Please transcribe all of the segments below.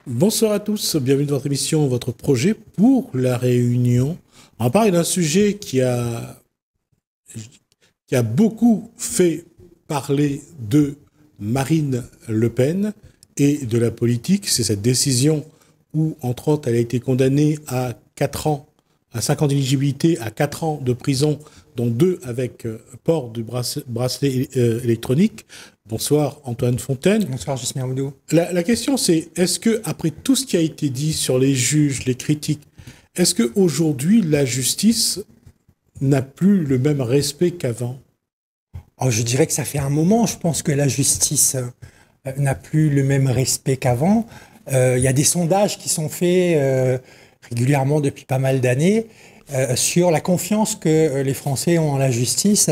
Bonsoir à tous, bienvenue dans votre émission, votre projet pour la Réunion. On va parler d'un sujet qui a beaucoup fait parler de Marine Le Pen et de la politique. C'est cette décision où, entre autres, elle a été condamnée à 4 ans, à 5 ans d'éligibilité, à 4 ans de prison, dont 2 avec port du bracelet électronique. Bonsoir Antoine Fontaine. Bonsoir Jasmine Armoudou. La question c'est, est-ce que après tout ce qui a été dit sur les juges, les critiques, est-ce qu'aujourd'hui la justice n'a plus le même respect qu'avant? Oh, je dirais que ça fait un moment, je pense que la justice n'a plus le même respect qu'avant. Il y a des sondages qui sont faits régulièrement depuis pas mal d'années sur la confiance que les Français ont en la justice.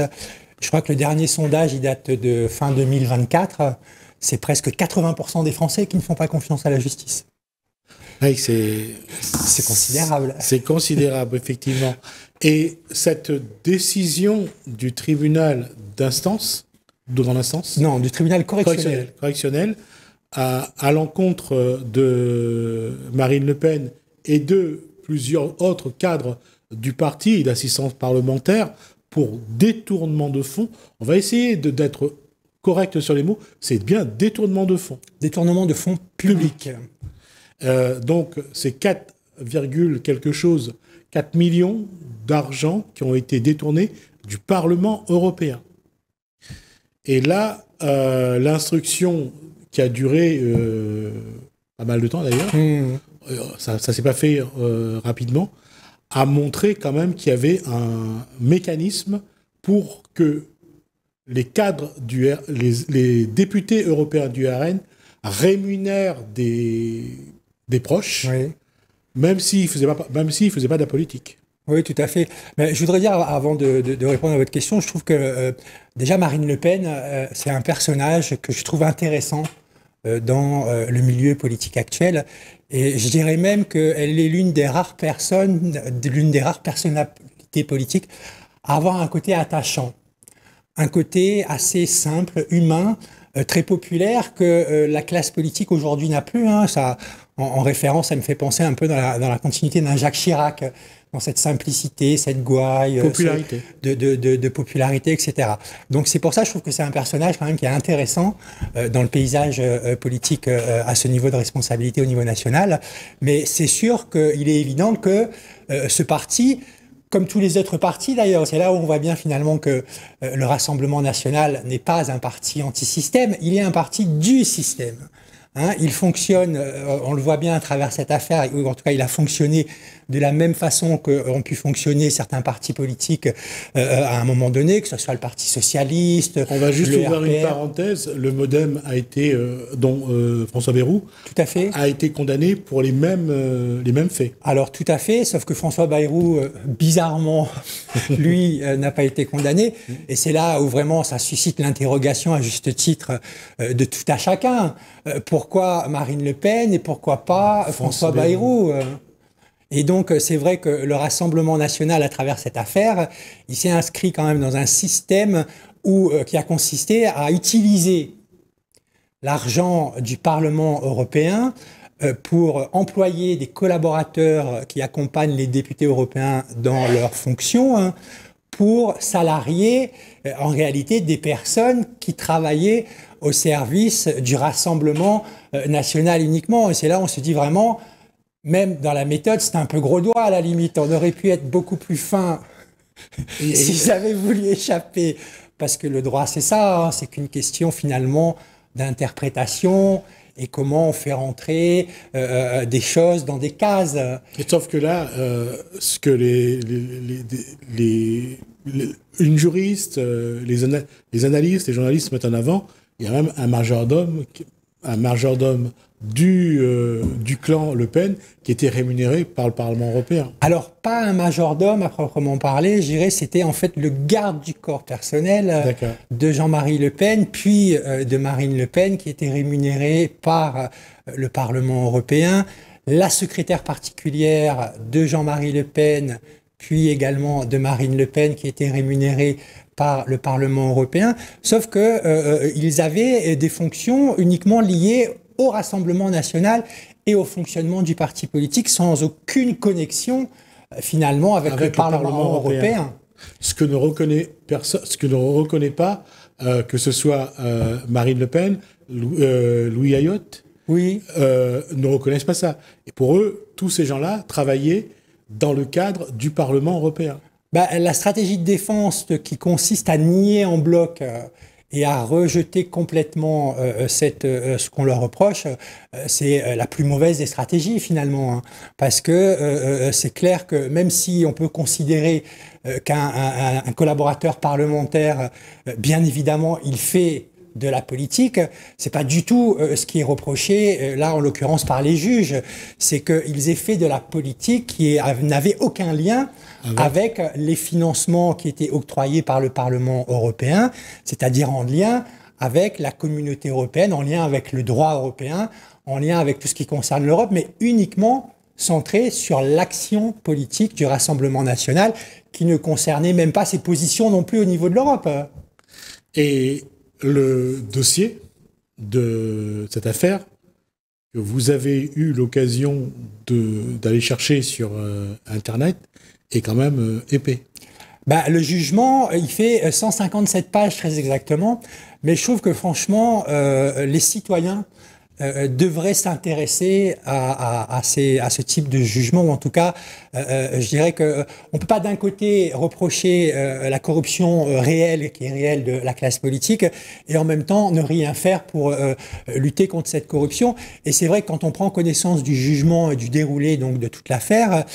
Je crois que le dernier sondage, il date de fin 2024. C'est presque 80% des Français qui ne font pas confiance à la justice. Oui, c'est considérable. C'est considérable, effectivement. Et cette décision du tribunal d'instance, de grande instance? Non, du tribunal correctionnel. À l'encontre de Marine Le Pen et de plusieurs autres cadres du parti et d'assistance parlementaire, pour détournement de fonds. On va essayer d'être correct sur les mots. C'est bien détournement de fonds. Détournement de fonds publics. Donc, c'est 4, quelque chose, 4 millions d'argent qui ont été détournés du Parlement européen. Et là, l'instruction qui a duré pas mal de temps d'ailleurs, ça ne s'est pas fait rapidement, a montré quand même qu'il y avait un mécanisme pour que les cadres les députés européens du RN rémunèrent des proches, oui, même s'ils ne faisaient pas de la politique. Oui, tout à fait. Mais je voudrais dire, avant de répondre à votre question, je trouve que déjà Marine Le Pen, c'est un personnage que je trouve intéressant dans le milieu politique actuel. Et je dirais même qu'elle est l'une des rares personnalités politiques à avoir un côté attachant, un côté assez simple, humain, très populaire que la classe politique aujourd'hui n'a plus. Hein. Ça, en référence, ça me fait penser un peu dans la continuité d'un Jacques Chirac, dans cette simplicité, cette gouaille, popularité. De popularité, etc. Donc c'est pour ça que je trouve que c'est un personnage quand même qui est intéressant dans le paysage politique à ce niveau de responsabilité au niveau national. Mais c'est sûr qu'il est évident que ce parti, comme tous les autres partis d'ailleurs, c'est là où on voit bien finalement que le Rassemblement national n'est pas un parti anti-système, il est un parti du système. Hein, il fonctionne, on le voit bien à travers cette affaire, ou en tout cas il a fonctionné de la même façon qu'ont pu fonctionner certains partis politiques à un moment donné, que ce soit le Parti socialiste. On va juste ouvrir une parenthèse, le MoDem a été, dont François Bayrou tout à fait, a été condamné pour les mêmes faits. Alors tout à fait, sauf que François Bayrou, bizarrement, lui, n'a pas été condamné. Et c'est là où vraiment ça suscite l'interrogation à juste titre de tout à chacun. Pourquoi Marine Le Pen et pourquoi pas François Bayrou Et donc, c'est vrai que le Rassemblement national, à travers cette affaire, il s'est inscrit quand même dans un système qui a consisté à utiliser l'argent du Parlement européen pour employer des collaborateurs qui accompagnent les députés européens dans leurs fonctions, hein, pour salarier en réalité des personnes qui travaillaient au service du Rassemblement national uniquement. Et c'est là où on se dit vraiment, même dans la méthode, c'est un peu gros doigt à la limite. On aurait pu être beaucoup plus fin s'ils avaient voulu échapper. Parce que le droit, c'est ça, hein, c'est qu'une question finalement d'interprétation et comment on fait rentrer des choses dans des cases. Et sauf que là, ce que une juriste, les analystes, les journalistes mettent en avant, il y a même un majordome du clan Le Pen qui était rémunéré par le Parlement européen. Alors, pas un majordome à proprement parler, je dirais c'était en fait le garde du corps personnel de Jean-Marie Le Pen, puis de Marine Le Pen, qui était rémunéré par le Parlement européen, la secrétaire particulière de Jean-Marie Le Pen, puis également de Marine Le Pen, qui était rémunérée par le Parlement européen, sauf que ils avaient des fonctions uniquement liées au Rassemblement national et au fonctionnement du parti politique sans aucune connexion finalement avec le Parlement européen. Ce que ne reconnaît personne, ce que ne reconnaît pas, que ce soit Marine Le Pen, Louis Ayotte, oui. Ne reconnaissent pas ça. Et pour eux, tous ces gens-là travaillaient dans le cadre du Parlement européen. La stratégie de défense qui consiste à nier en bloc et à rejeter complètement ce qu'on leur reproche, c'est la plus mauvaise des stratégies finalement. Hein, parce que c'est clair que même si on peut considérer qu'un collaborateur parlementaire, bien évidemment, il fait de la politique, c'est pas du tout ce qui est reproché, là en l'occurrence par les juges, c'est qu'ils aient fait de la politique qui n'avait aucun lien avec les financements qui étaient octroyés par le Parlement européen, c'est-à-dire en lien avec la communauté européenne, en lien avec le droit européen, en lien avec tout ce qui concerne l'Europe, mais uniquement centré sur l'action politique du Rassemblement national qui ne concernait même pas ses positions non plus au niveau de l'Europe. Et le dossier de cette affaire que vous avez eu l'occasion d'aller chercher sur Internet est quand même épais. Le jugement, il fait 157 pages très exactement, mais je trouve que franchement, les citoyens devraient s'intéresser à ce type de jugement, ou en tout cas, je dirais que on peut pas d'un côté reprocher la corruption réelle, qui est réelle de la classe politique, et en même temps ne rien faire pour lutter contre cette corruption. Et c'est vrai que quand on prend connaissance du jugement et du déroulé donc de toute l'affaire,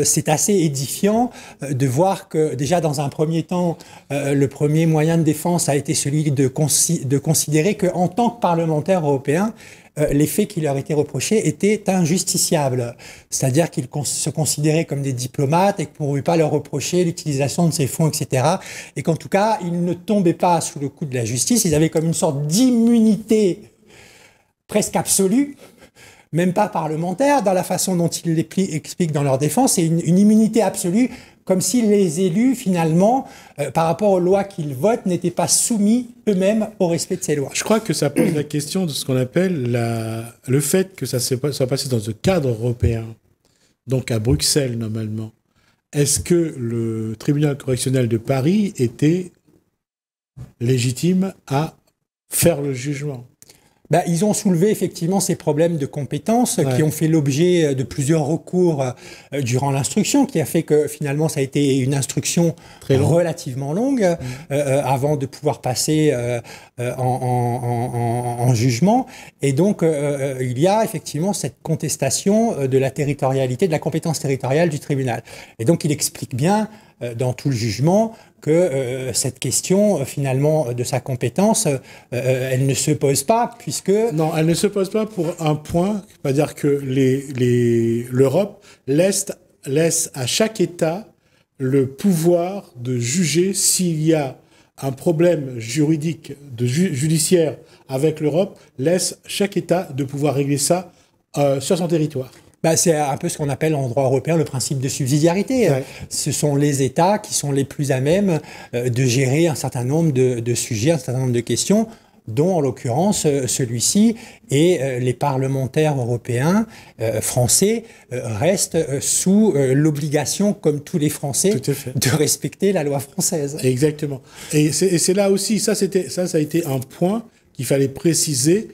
c'est assez édifiant de voir que déjà dans un premier temps, le premier moyen de défense a été celui de considérer qu'en tant que parlementaire européen, les faits qui leur étaient reprochés étaient injusticiables. C'est-à-dire qu'ils se considéraient comme des diplomates et qu'on ne pouvait pas leur reprocher l'utilisation de ces fonds, etc. Et qu'en tout cas, ils ne tombaient pas sous le coup de la justice. Ils avaient comme une sorte d'immunité presque absolue, même pas parlementaire, dans la façon dont ils l'expliquent dans leur défense, c'est une immunité absolue, comme si les élus, finalement, par rapport aux lois qu'ils votent, n'étaient pas soumis eux-mêmes au respect de ces lois. Je crois que ça pose la question de ce qu'on appelle le fait que ça soit passé dans un cadre européen, donc à Bruxelles normalement. Est-ce que le tribunal correctionnel de Paris était légitime à faire le jugement ? Ils ont soulevé effectivement ces problèmes de compétences qui ont fait l'objet de plusieurs recours durant l'instruction, qui a fait que finalement ça a été une instruction relativement longue avant de pouvoir passer en jugement. Et donc il y a effectivement cette contestation de la territorialité, de la compétence territoriale du tribunal. Et donc il explique bien dans tout le jugement que cette question, finalement, de sa compétence, elle ne se pose pas, puisque... Non, elle ne se pose pas pour un point, c'est-à-dire que l'Europe laisse à chaque État le pouvoir de juger s'il y a un problème juridique, judiciaire avec l'Europe, laisse chaque État de pouvoir régler ça sur son territoire. C'est un peu ce qu'on appelle en droit européen le principe de subsidiarité. Ouais. Ce sont les États qui sont les plus à même de gérer un certain nombre de sujets, un certain nombre de questions, dont en l'occurrence celui-ci, et les parlementaires européens français restent sous l'obligation, comme tous les Français, de respecter la loi française. Exactement. Et c'est là aussi, ça a été un point qu'il fallait préciser,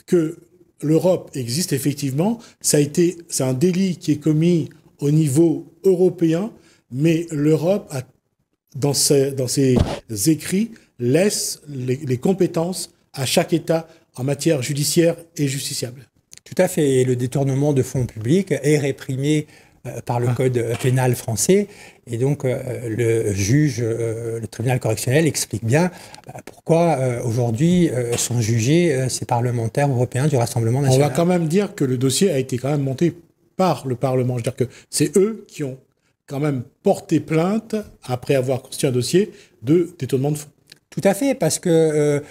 que l'Europe existe effectivement, c'est un délit qui est commis au niveau européen, mais l'Europe, dans ses écrits, laisse les compétences à chaque État en matière judiciaire et justiciable. Tout à fait. Et le détournement de fonds publics est réprimé par le code pénal français. Et donc, le juge, le tribunal correctionnel explique bien pourquoi aujourd'hui sont jugés ces parlementaires européens du Rassemblement national. On va quand même dire que le dossier a été quand même monté par le Parlement. Je veux dire que c'est eux qui ont quand même porté plainte, après avoir constitué un dossier, de détournement de fonds. Tout à fait, parce que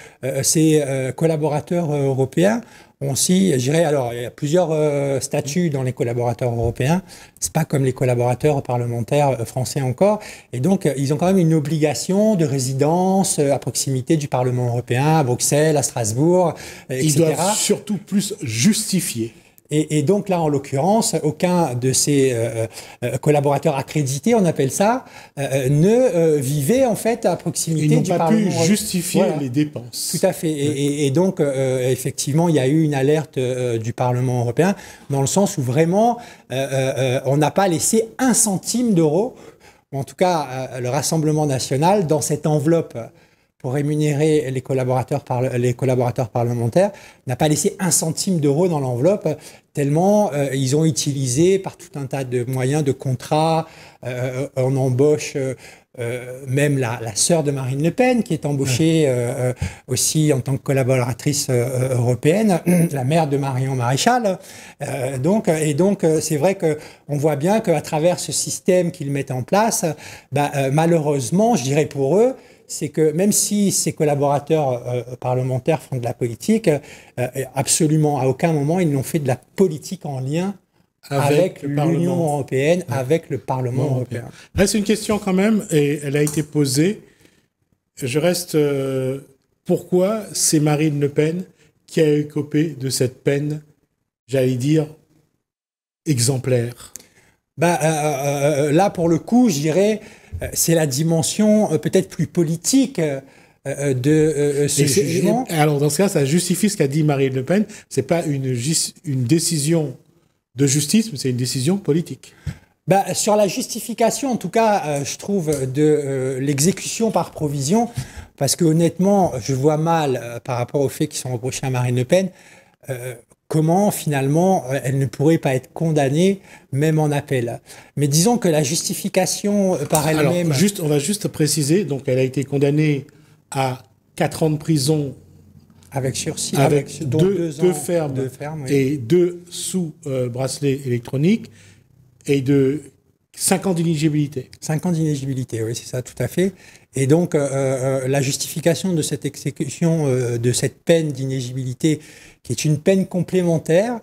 ces collaborateurs européens ont aussi, je dirais, alors il y a plusieurs statuts dans les collaborateurs européens. C'est pas comme les collaborateurs parlementaires français encore. Et donc, ils ont quand même une obligation de résidence à proximité du Parlement européen, à Bruxelles, à Strasbourg, etc. Ils doivent surtout plus justifier. Et donc là, en l'occurrence, aucun de ces collaborateurs accrédités, on appelle ça, ne vivait en fait à proximité du Parlement. Ils n'ont pas pu justifier les dépenses. Tout à fait. Et donc, effectivement, il y a eu une alerte du Parlement européen dans le sens où vraiment, on n'a pas laissé 1 centime d'euro, ou en tout cas le Rassemblement national, dans cette enveloppe pour rémunérer les collaborateurs parlementaires, n'a pas laissé 1 centime d'euro dans l'enveloppe, tellement ils ont utilisé par tout un tas de moyens, de contrats, on embauche même la sœur de Marine Le Pen, qui est embauchée aussi en tant que collaboratrice européenne, la mère de Marion Maréchal. Donc, c'est vrai qu'on voit bien qu'à travers ce système qu'ils mettent en place, malheureusement, je dirais pour eux, c'est que même si ces collaborateurs parlementaires font de la politique, absolument à aucun moment ils n'ont fait de la politique en lien avec l'Union européenne, avec le Parlement européen. Là, c'est une question quand même, et elle a été posée. Je reste... pourquoi c'est Marine Le Pen qui a écopé de cette peine, j'allais dire, exemplaire? Là, pour le coup, je dirais... c'est la dimension peut-être plus politique de ce jugement. Alors, dans ce cas, ça justifie ce qu'a dit Marine Le Pen. Ce n'est pas une décision de justice, mais c'est une décision politique. Sur la justification, en tout cas, je trouve, de l'exécution par provision, parce que honnêtement, je vois mal, par rapport aux faits qui sont reprochés à Marine Le Pen, comment finalement elle ne pourrait pas être condamnée même en appel. Mais disons que la justification par elle-même... On va juste préciser, donc elle a été condamnée à 4 ans de prison avec sursis, avec deux fermes oui. Et 2 sous bracelet électronique et de 5 ans d'inéligibilité. 5 ans d'inéligibilité, oui, c'est ça, tout à fait. Et donc, la justification de cette exécution, de cette peine d'inéligibilité, qui est une peine complémentaire,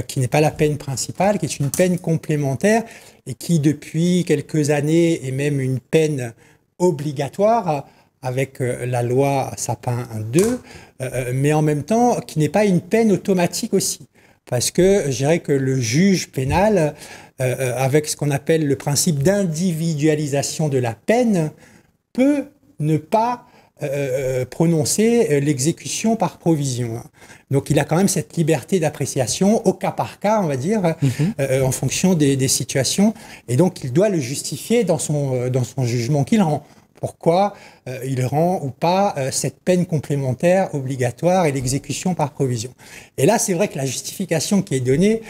qui n'est pas la peine principale, qui est une peine complémentaire, et qui, depuis quelques années, est même une peine obligatoire, avec la loi Sapin 2, mais en même temps, qui n'est pas une peine automatique aussi. Parce que je dirais que le juge pénal, avec ce qu'on appelle le principe d'individualisation de la peine, peut ne pas prononcer l'exécution par provision. Donc il a quand même cette liberté d'appréciation au cas par cas, on va dire, en fonction des situations. Et donc il doit le justifier dans son jugement qu'il rend. Pourquoi il rend ou pas cette peine complémentaire obligatoire et l'exécution par provision. Et là, c'est vrai que la justification qui est donnée,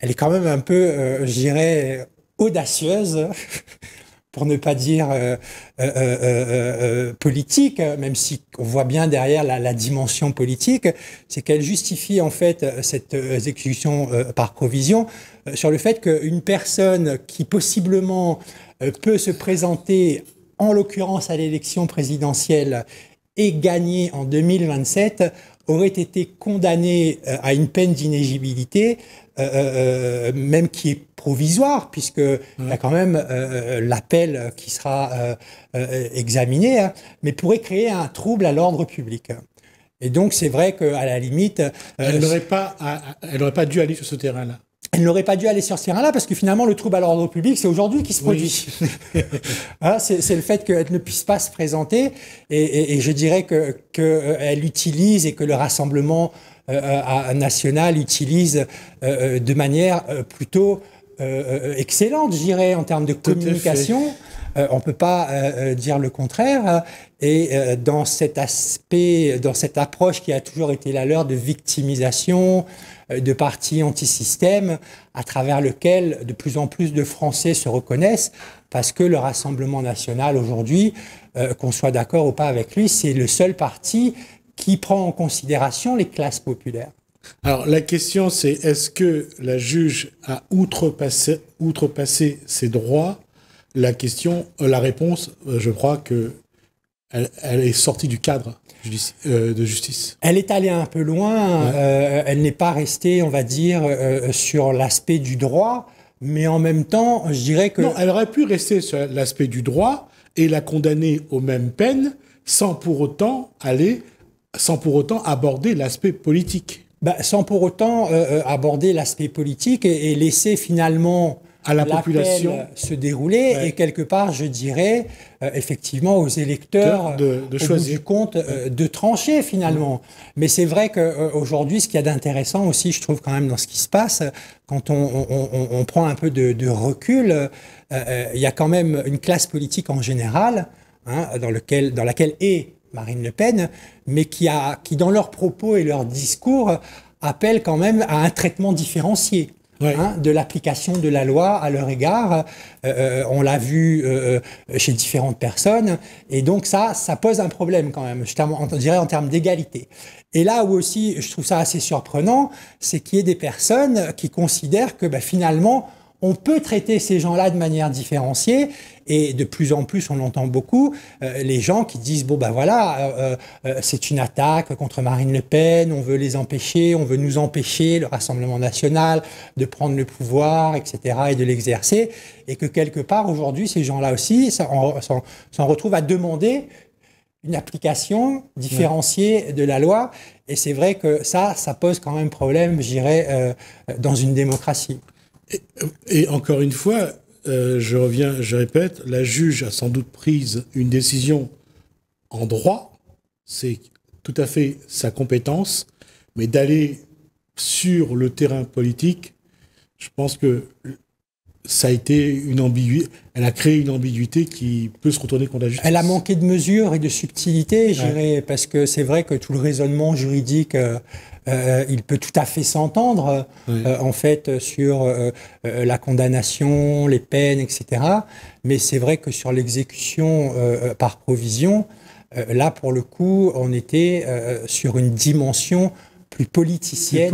elle est quand même un peu, je dirais, audacieuse, pour ne pas dire politique, même si on voit bien derrière la dimension politique, c'est qu'elle justifie en fait cette exécution par provision sur le fait qu'une personne qui possiblement peut se présenter en l'occurrence à l'élection présidentielle, et gagné en 2027, aurait été condamné à une peine d'inéligibilité, même qui est provisoire, puisqu'il y a quand même l'appel qui sera examiné, mais pourrait créer un trouble à l'ordre public. Et donc, c'est vrai qu'à la limite... elle n'aurait pas dû aller sur ce terrain-là. Elle n'aurait pas dû aller sur ce terrain-là parce que finalement, le trouble à l'ordre public, c'est aujourd'hui qui se produit. Oui. Voilà, c'est le fait qu'elle ne puisse pas se présenter et je dirais qu'elle utilise et que le Rassemblement national utilise de manière plutôt excellente, je dirais, en termes de communication. On ne peut pas dire le contraire. Et dans cet aspect, dans cette approche qui a toujours été la leur de victimisation, de partis anti-système, à travers lequel de plus en plus de Français se reconnaissent, parce que le Rassemblement national aujourd'hui, qu'on soit d'accord ou pas avec lui, c'est le seul parti qui prend en considération les classes populaires. Alors la question c'est, est-ce que la juge a outrepassé ses droits? La réponse, je crois que elle est sortie du cadre de justice. Elle est allée un peu loin, elle n'est pas restée, on va dire, sur l'aspect du droit, mais en même temps, je dirais que... Non, elle aurait pu rester sur l'aspect du droit et la condamner aux mêmes peines sans pour autant aborder l'aspect politique. Sans pour autant aborder l'aspect politique et laisser finalement à la population se dérouler et quelque part, je dirais, effectivement, aux électeurs, de choisir. Au bout du compte, de trancher finalement. Mais c'est vrai qu'aujourd'hui, ce qu'il y a d'intéressant aussi, je trouve quand même dans ce qui se passe, quand on prend un peu de recul, il y a quand même une classe politique en général, dans laquelle est Marine Le Pen, mais qui dans leurs propos et leurs discours appellent quand même à un traitement différencié. De l'application de la loi à leur égard. On l'a vu chez différentes personnes. Et donc ça pose un problème quand même, je dirais en termes d'égalité. Et là où aussi, je trouve ça assez surprenant, c'est qu'il y ait des personnes qui considèrent que finalement, on peut traiter ces gens-là de manière différenciée et de plus en plus, on l'entend beaucoup, les gens qui disent c'est une attaque contre Marine Le Pen, on veut les empêcher, on veut nous empêcher, le Rassemblement national, de prendre le pouvoir, etc. et de l'exercer, et que quelque part aujourd'hui, ces gens-là aussi s'en retrouvent à demander une application différenciée de la loi, et c'est vrai que ça pose quand même problème, je dirais, dans une démocratie. Et encore une fois, je répète, la juge a sans doute pris une décision en droit, c'est tout à fait sa compétence, mais d'aller sur le terrain politique, je pense que ça a été une ambiguïté, elle a créé une ambiguïté qui peut se retourner contre la justice. Elle a manqué de mesure et de subtilité, je dirais, parce que c'est vrai que tout le raisonnement juridique, il peut tout à fait s'entendre, en fait, sur la condamnation, les peines, etc. Mais c'est vrai que sur l'exécution par provision, là, pour le coup, on était sur une dimension plus politicienne,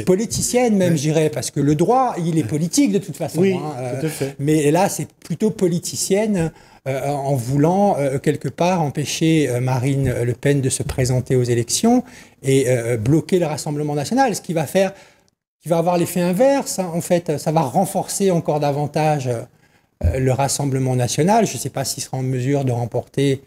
politicienne même, je dirais, parce que le droit, il est politique de toute façon. Oui, tout à fait. Mais là, c'est plutôt politicienne, en voulant quelque part empêcher Marine Le Pen de se présenter aux élections et bloquer le Rassemblement national, ce qui va avoir l'effet inverse. En fait, ça va renforcer encore davantage le Rassemblement national. Je ne sais pas s'il sera en mesure de remporter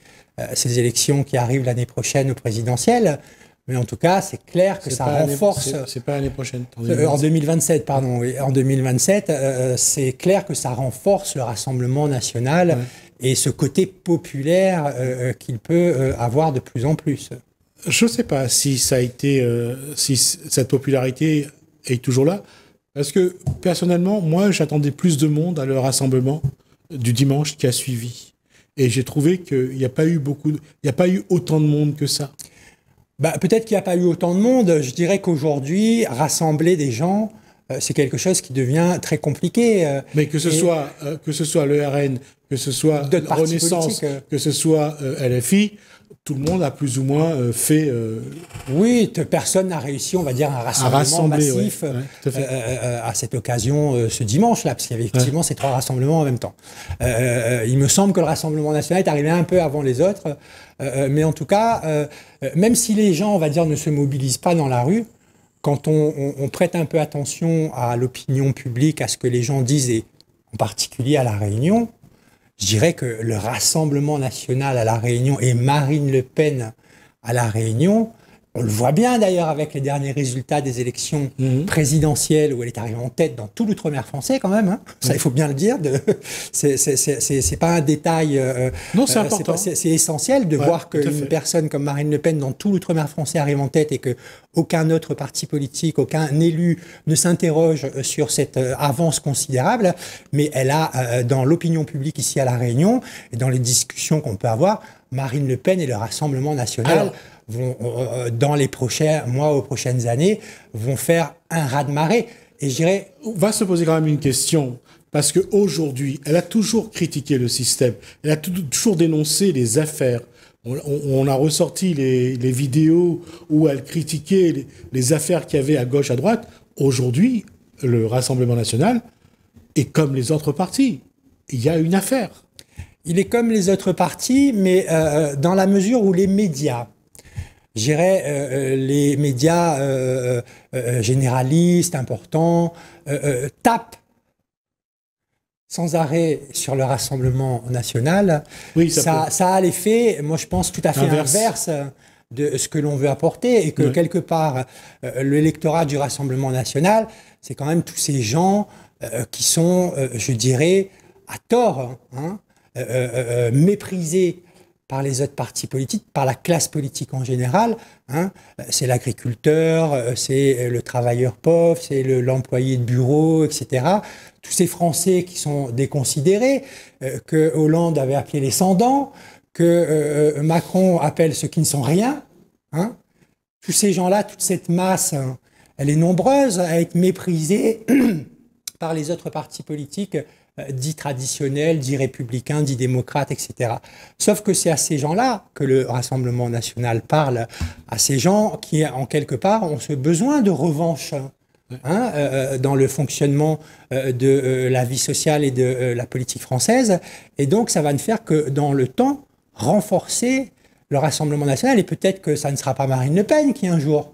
ces élections qui arrivent l'année prochaine aux présidentielles. Mais en tout cas, c'est clair que ça renforce... C'est pas l'année prochaine. En 2027, pardon. Oui. En 2027, c'est clair que ça renforce le Rassemblement national et ce côté populaire qu'il peut avoir de plus en plus. Je ne sais pas si ça a été... si cette popularité est toujours là. Parce que, personnellement, moi, j'attendais plus de monde à le rassemblement du dimanche qui a suivi. Et j'ai trouvé qu'il n'y a pas eu autant de monde que ça. Peut-être qu'il n'y a pas eu autant de monde. Je dirais qu'aujourd'hui, rassembler des gens, c'est quelque chose qui devient très compliqué. Mais que ce soit le RN, que ce soit Renaissance, que ce soit LFI, tout le monde a plus ou moins fait... Oui, personne n'a réussi, on va dire, un rassemblement massif à cette occasion ce dimanche-là, parce qu'il y avait effectivement ces trois rassemblements en même temps. Il me semble que le Rassemblement national est arrivé un peu avant les autres, mais en tout cas, même si les gens, on va dire, ne se mobilisent pas dans la rue, quand on prête un peu attention à l'opinion publique, à ce que les gens disent, et en particulier à La Réunion, je dirais que le Rassemblement national à La Réunion et Marine Le Pen à La Réunion, on le voit bien d'ailleurs avec les derniers résultats des élections présidentielles où elle est arrivée en tête dans tout l'outre-mer français quand même. Ça, il faut bien le dire. C'est pas un détail. Non, c'est important. C'est essentiel de voir qu'une personne comme Marine Le Pen dans tout l'outre-mer français arrive en tête et que aucun autre parti politique, aucun élu ne s'interroge sur cette avance considérable. Mais elle a, dans l'opinion publique ici à La Réunion et dans les discussions qu'on peut avoir, Marine Le Pen et le Rassemblement national vont, dans les prochains mois, aux prochaines années, vont faire un raz-de-marée. Et je dirais... On va se poser quand même une question, parce qu'aujourd'hui, elle a toujours critiqué le système, elle a toujours dénoncé les affaires. On a ressorti les vidéos où elle critiquait les affaires qu'il y avait à gauche, à droite. Aujourd'hui, le Rassemblement national est comme les autres partis. Il y a une affaire. Il est comme les autres partis, mais dans la mesure où les médias, je dirais les médias généralistes, importants, tapent sans arrêt sur le Rassemblement national, Oui, ça a l'effet, moi je pense, tout à fait inverse de ce que l'on veut apporter, et que quelque part, l'électorat du Rassemblement national, c'est quand même tous ces gens qui sont, je dirais, à tort, méprisés par les autres partis politiques, par la classe politique en général. C'est l'agriculteur, c'est le travailleur pauvre, c'est l'employé de bureau, etc. Tous ces Français qui sont déconsidérés, que Hollande avait appelés les sans-dents, que Macron appelle ceux qui ne sont rien. Tous ces gens-là, toute cette masse, elle est nombreuse à être méprisée par les autres partis politiques dits traditionnels, dits républicains, dits démocrates, etc. Sauf que c'est à ces gens-là que le Rassemblement national parle, à ces gens qui, en quelque part, ont ce besoin de revanche dans le fonctionnement de la vie sociale et de la politique française. Et donc, ça va ne faire que, dans le temps, renforcer le Rassemblement national. Et peut-être que ça ne sera pas Marine Le Pen qui, un jour,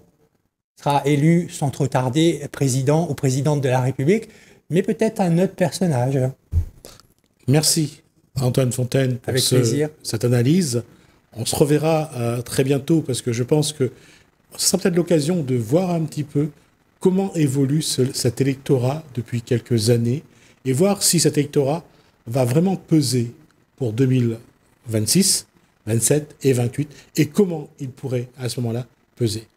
sera élue sans trop tarder président ou présidente de la République, mais peut-être un autre personnage. Merci Antoine Fontaine pour cette analyse. On se reverra très bientôt parce que je pense que ce sera peut-être l'occasion de voir un petit peu comment évolue cet électorat depuis quelques années et voir si cet électorat va vraiment peser pour 2026, 27 et 28 et comment il pourrait à ce moment-là peser.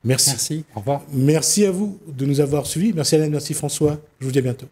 Merci. Merci. Au revoir. Merci à vous de nous avoir suivis. Merci Alain, merci François. Je vous dis à bientôt.